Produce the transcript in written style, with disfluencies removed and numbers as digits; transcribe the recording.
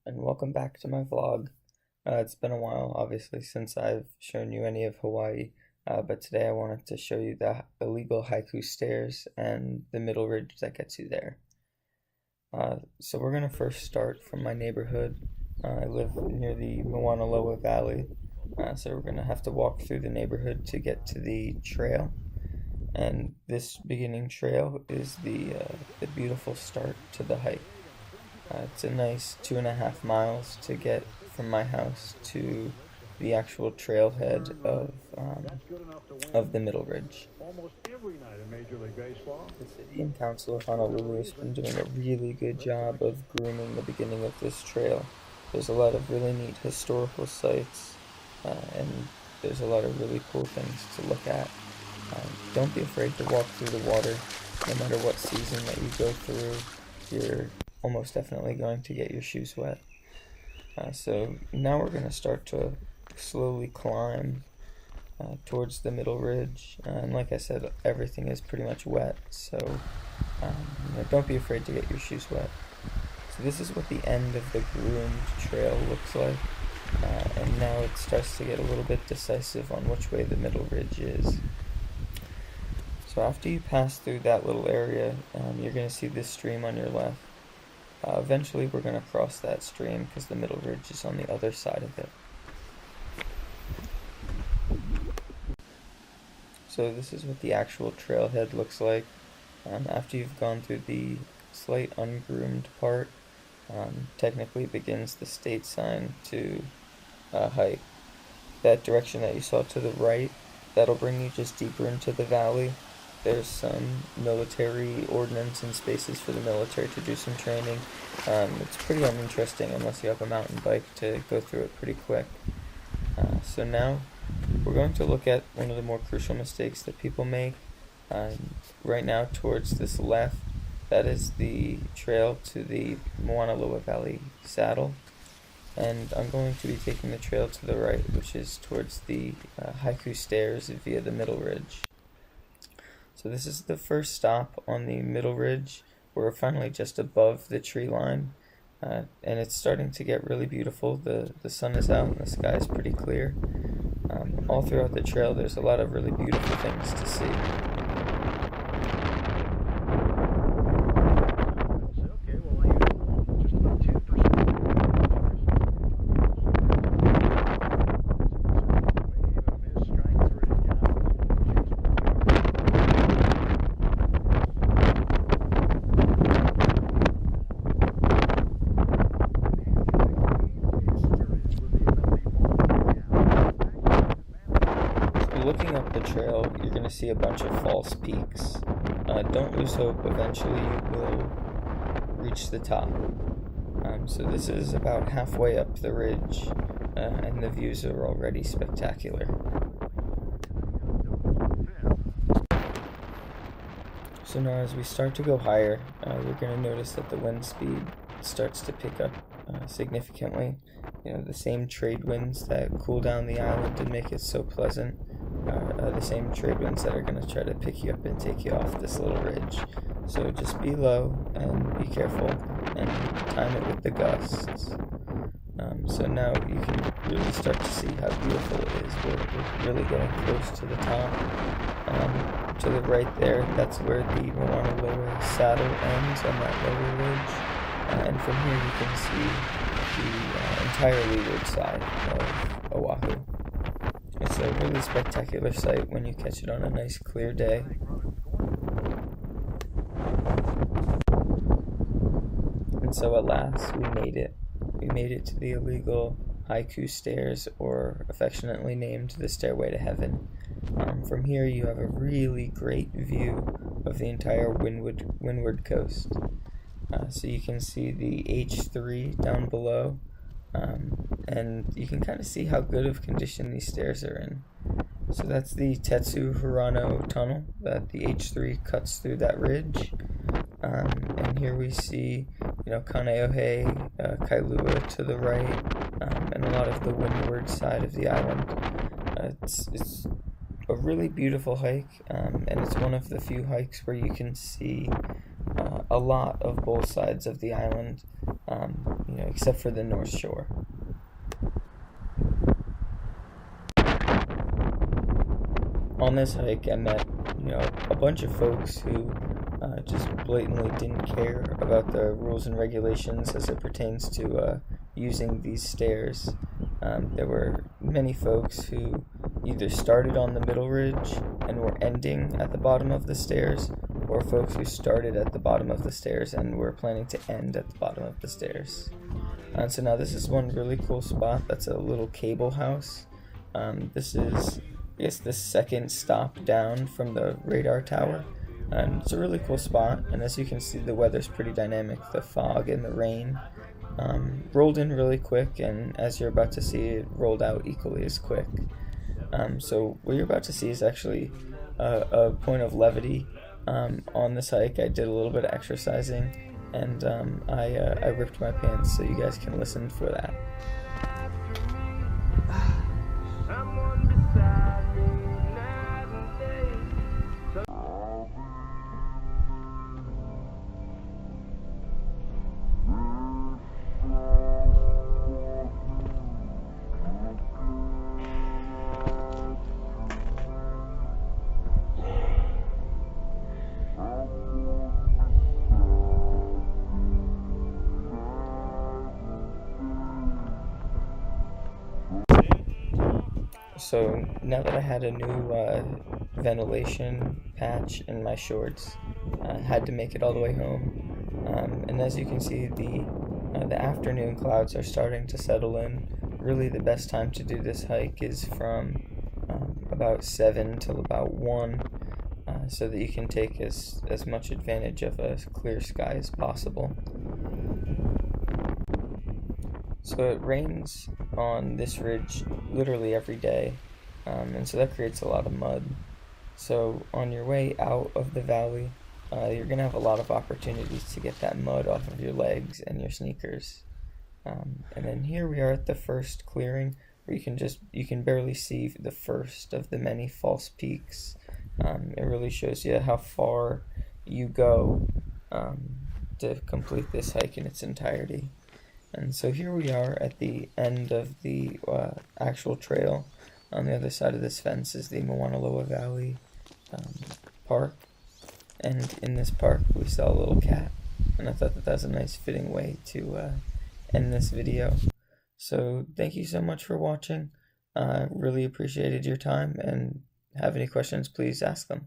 and welcome back to my vlog. It's been a while, obviously, since I've shown you any of Hawaii, but today I wanted to show you the illegal Haiku Stairs and the middle ridge that gets you there. So we're going to first start from my neighborhood. I live near the Aloha Valley, so we're going to have to walk through the neighborhood to get to the trail. And this beginning trail is the beautiful start to the hike. It's a nice 2.5 miles to get from my house to the actual trailhead of the middle ridge. The City and Council of Honolulu has been doing a really good job of grooming the beginning of this trail. There's a lot of really neat historical sites, and there's a lot of really cool things to look at. Don't be afraid to walk through the water. No matter what season that you go through, you're almost definitely going to get your shoes wet. So now we're going to start to slowly climb towards the middle ridge, and like I said, everything is pretty much wet, so don't be afraid to get your shoes wet. So this is what the end of the groomed trail looks like, and now it starts to get a little bit decisive on which way the middle ridge is. So after you pass through that little area, you're going to see this stream on your left. Eventually we're going to cross that stream because the middle ridge is on the other side of it. So this is what the actual trailhead looks like. After you've gone through the slight ungroomed part, technically begins the state sign to hike. That direction that you saw to the right, that'll bring you just deeper into the valley. There's some military ordnance and spaces for the military to do some training. It's pretty uninteresting unless you have a mountain bike to go through it pretty quick. So now we're going to look at one of the more crucial mistakes that people make. Right now towards this left, that is the trail to the Mauna Valley saddle. And I'm going to be taking the trail to the right, which is towards the Haiku Stairs via the middle ridge. So this is the first stop on the middle ridge. We're finally just above the tree line, and it's starting to get really beautiful. The sun is out and the sky is pretty clear. All throughout the trail there's a lot of really beautiful things to see. Looking up the trail, you're going to see a bunch of false peaks. Don't lose hope, eventually you will reach the top. So this is about halfway up the ridge, and the views are already spectacular. So now as we start to go higher, you're going to notice that the wind speed starts to pick up significantly. The same trade winds that cool down the island and make it so pleasant are the same trade winds that are going to try to pick you up and take you off this little ridge. So just be low and be careful and time it with the gusts. So now you can really start to see how beautiful it is. We're really getting close to the top. To the right there, that's where the Mauna saddle ends on that lower ridge. And from here you can see the entire leeward side of Oahu. It's a really spectacular sight when you catch it on a nice clear day. And so at last we made it. We made it to the illegal Haiku Stairs, or affectionately named the Stairway to Heaven. From here you have a really great view of the entire windward coast. So you can see the H3 down below. And you can kind of see how good of condition these stairs are in. So that's the Tetsu Hirano tunnel that the H3 cuts through that ridge. And here we see, Kaneohe, Kailua to the right, and a lot of the windward side of the island. It's a really beautiful hike, and it's one of the few hikes where you can see a lot of both sides of the island, except for the North Shore. On this hike, I met, a bunch of folks who just blatantly didn't care about the rules and regulations as it pertains to using these stairs. There were many folks who either started on the middle ridge and were ending at the bottom of the stairs, or folks who started at the bottom of the stairs and were planning to end at the bottom of the stairs. And so now this is one really cool spot. That's a little cable house. This is, I guess, the second stop down from the radar tower. And it's a really cool spot, and as you can see, the weather's pretty dynamic. The fog and the rain rolled in really quick, and as you're about to see, it rolled out equally as quick. So what you're about to see is actually a point of levity. On this hike, I did a little bit of exercising, and I ripped my pants, so you guys can listen for that. So now that I had a new ventilation patch in my shorts, I had to make it all the way home. And as you can see, the afternoon clouds are starting to settle in. Really, the best time to do this hike is from about 7 till about 1, so that you can take as much advantage of a clear sky as possible. So it rains on this ridge literally every day, and so that creates a lot of mud. So on your way out of the valley, you're going to have a lot of opportunities to get that mud off of your legs and your sneakers. And then here we are at the first clearing, where you can barely see the first of the many false peaks. It really shows you how far you go to complete this hike in its entirety. And so here we are at the end of the actual trail. On the other side of this fence is the Aloha Valley Park. And in this park we saw a little cat. And I thought that was a nice fitting way to end this video. So thank you so much for watching. Really appreciated your time, and have any questions, please ask them.